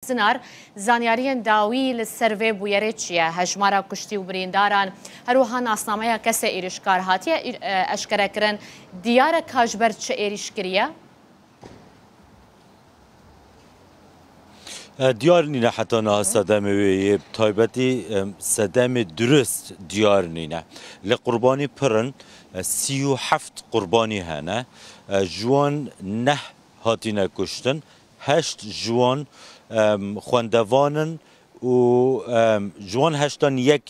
زنار زانیاریان داوی لسروی بویره چیه هجمارا کشتی و برینداران هروها ناسنامه کس ایرشکار هاتیه اشکره کرن دیار کاجبر چه ایرشکریه؟ دیار نینه حتی نه صدم وی تایبتی صدم درست دیار نینه لقربانی پرن 37 قربانی هنه جوان نه هاتینه کشتن 8 جوان خواندوانن و جوان هشتان یک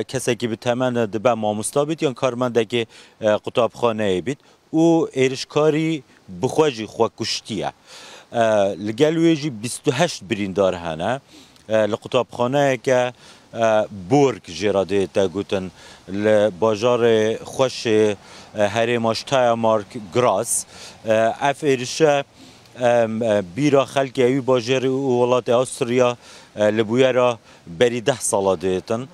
کسی که به تمن دبه ماموستا بید یا کارمنده که قطابخانه بید و ایرشکاری بخواجی خواه کشتیه لگل ویجی 28 بریندار هنه لقطابخانه که بورگ جراده تا گوتن لباجار خوش هریماش تایا مارک گراس اف ایرشه بیرا خلقی اوی باجر ولات استریا لبویه را بری 10 ساله دیتن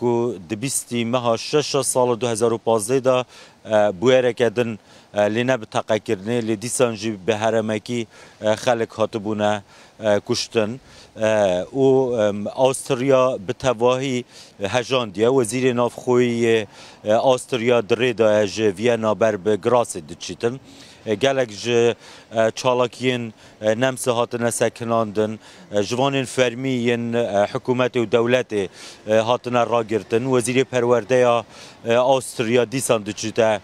که دبیستی مها 6 سال 2015 دا بویه را کدن لینه بتاقه کرنه لیدیسانجی به هرمکی خلق هاتبونه کشتن و استریا به تواهی هجاندیه وزیر نافخوی استریا دره دا اج وینا بر به گراس دچیتن گلک ج چالاکین نمس هاتنه سکناندن جوانین فرمیین حکومت و دولت هاتنه را گرتن وزیر پرورده استریا دیسان دچیته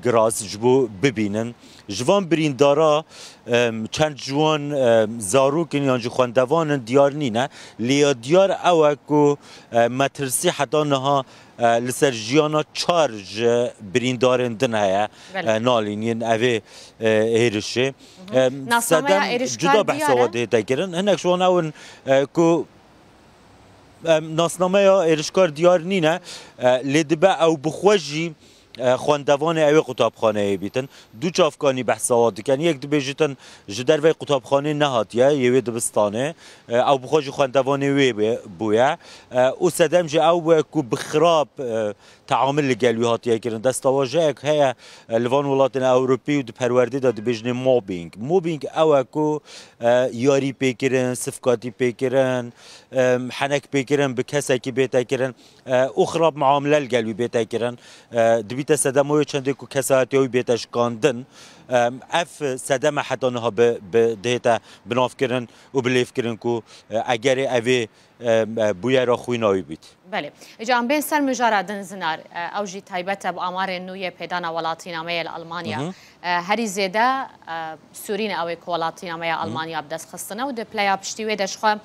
گراس جبو ببینن جوان بریندارا چند جوان زاروکن یانجی خواندوان دیار نینه لیا دیار اوه که مترسی حتی نها لسر جیانا چارج بریندارن دن هیا نالینین اوه ایرشه سدم جدا بحثا واده تاکرن هنک شوان اون که ناسنامه ایرشکار دیار نینه لدبه او بخوشی خواندوان اوی قطابخانه بیتن دو چافکانی بحثات کن یک دبیجتن جدر وی قطابخانه نهاتیه یوی دبستانه او بخواجی خواندوان وی بویا او سدم جه او بویا که بخراب تعامل لگلوی هاتیه کرن دستاواجه اک هیا لوان ولاتن اوروپی و دپرورده دا دبیجنه موبینگ او که یاری پیکرن صفقاتی پیکرن حنک پیکرن به کسی که بیتا کرن او خراب معامله لگلوی بیتا کرن بیت صدمه چنده که کساتی های بیتش کاندن اف صدمه حتی نها به دهتا بناف کرن و بلیف کرن که اگر اوی بویا را خوی ناوی بیت بله جان بین سر مجاردن زنار او جی تایبت اب آمار نوی پیدان ولاتینامه المانیا هری زیده سورین اوی که ولاتینامه المانیا بدست خستنه و ده پلیا پشتیوی دشخوا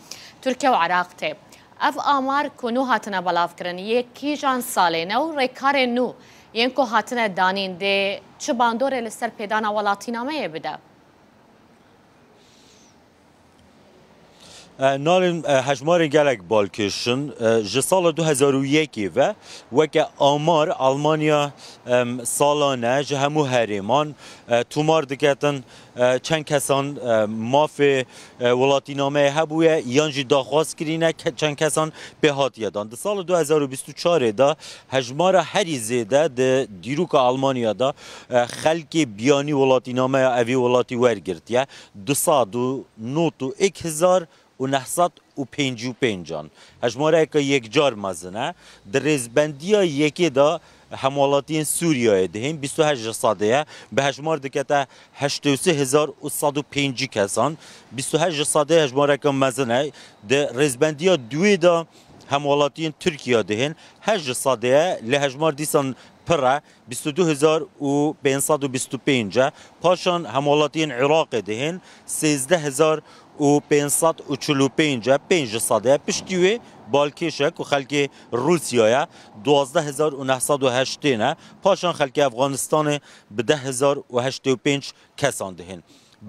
ترکیه و عراق تیب اف آمار کنو هاتنه بلاف کرن یکی جان ساله نو ریکار نو یعنی که هاتنه دانین ده چه باندوره لسر پیدان ولاتینامه بده نالن هجمار گلک بالکشن جسال 2001 و وکه آمار آلمانیا سالانه جهمو هریمان تومار دکتن چند کسان ماف ولاتینامه هبویه یانجی داخواست کرینه چند کسان به هاتیه دان. سال 2024 دا هجمار هری زیده ده دیروک آلمانیا دا خلق بیانی ولاتینامه اوی ولاتی ورگرتیه 291,000 و 955 هجماره که یک جار مزنه در رزبندیا یکی دا حمالاتین سوریه دهیم 28 ساده به هجمار دکته 83,105 کسان 28 ساده هجماره که مزنه در رزبندیا دوی دا حمالاتین ترکیه دهین 8 ساده لهجمار دیسان پره 22,525 پاشان حمالاتین عراق دهین 13,545 5 ساده پشتیوی بالکشک و خلک روسیه 12,908 نه پاشان خلک افغانستان به 10,085 کسان دهین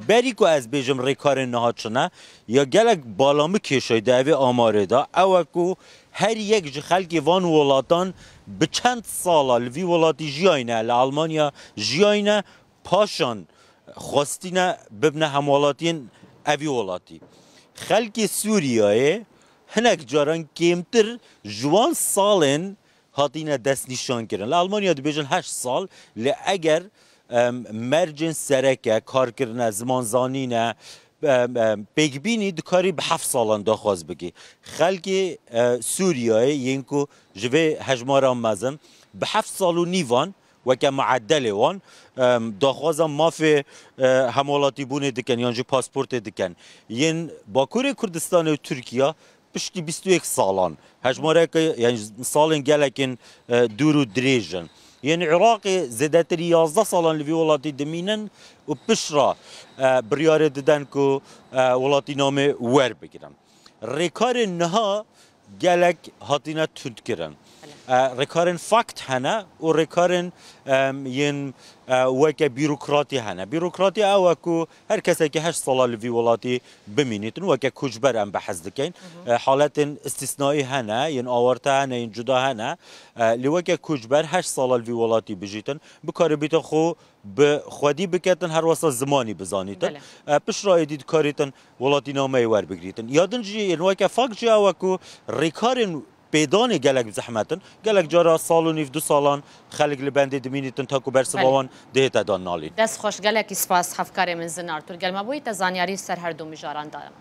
بری که از بیجم ریکار نهادشنه یا گلک بالامی کشای دوی آماره دا او که هر یک خلک وان ولاتان به چند ساله لوی ولاتی جیاینه لالمانیا جیاینه پاشان خواستینه ببنه همولاتین اوی ولاتی خلک سوریه هنک جاران کمتر جوان سالن هاتینه دست نشان کردن لالمانیا دی بیجن 8 سال لی اگر مرجن سرکه کار کردن زمان زانینه پیگبینی دکاری به 7 سالان داخواست بگی خلق سوریای یینکو جوه هجماران مزن به 7 سال و نیوان وکه معدل وان داخوازم مافی همولاتی بونه دکن یعنی پاسپورت دکن ین باکور کردستان و ترکیه پشتی 21 سالان هجماره که یعنی سالن گلکن دور و دریجن یعنی عراق زدتری 11 سالان لوی ولاتی دمینن و پشرا بریاره ددن که ولاتی نامه ور بگیرن ریکار نها گلک هاتینا تند کرن رکارن فاکت هنه و رکارن ین وکه بیروکراتی هنه بیروکراتی او که هر کسی که 8 سال لوی ولاتی بمینیتن وکه کجبر ام بحث دکین حالت استثنایی هنه ین آورته هنه ین جدا هنه لوکه کجبر 8 سال لوی ولاتی بجیتن بکار بیت خو به خودی بکتن هر واسه زمانی بزانیتن پش رای دید کاریتن ولاتی نامه ور بگریتن یادن جی ین وکه فاک جی او که ریکارن پیدان گلک زحمتن گلک جارا سال و نیف 2 سالان خلق لبنده دمینیتن تاکو برس باوان دهت دان نالی دست خوش گلک اسپاس هفکار من زنار تر گلما بوی تا زانیاری سر هر دو مجاران دارم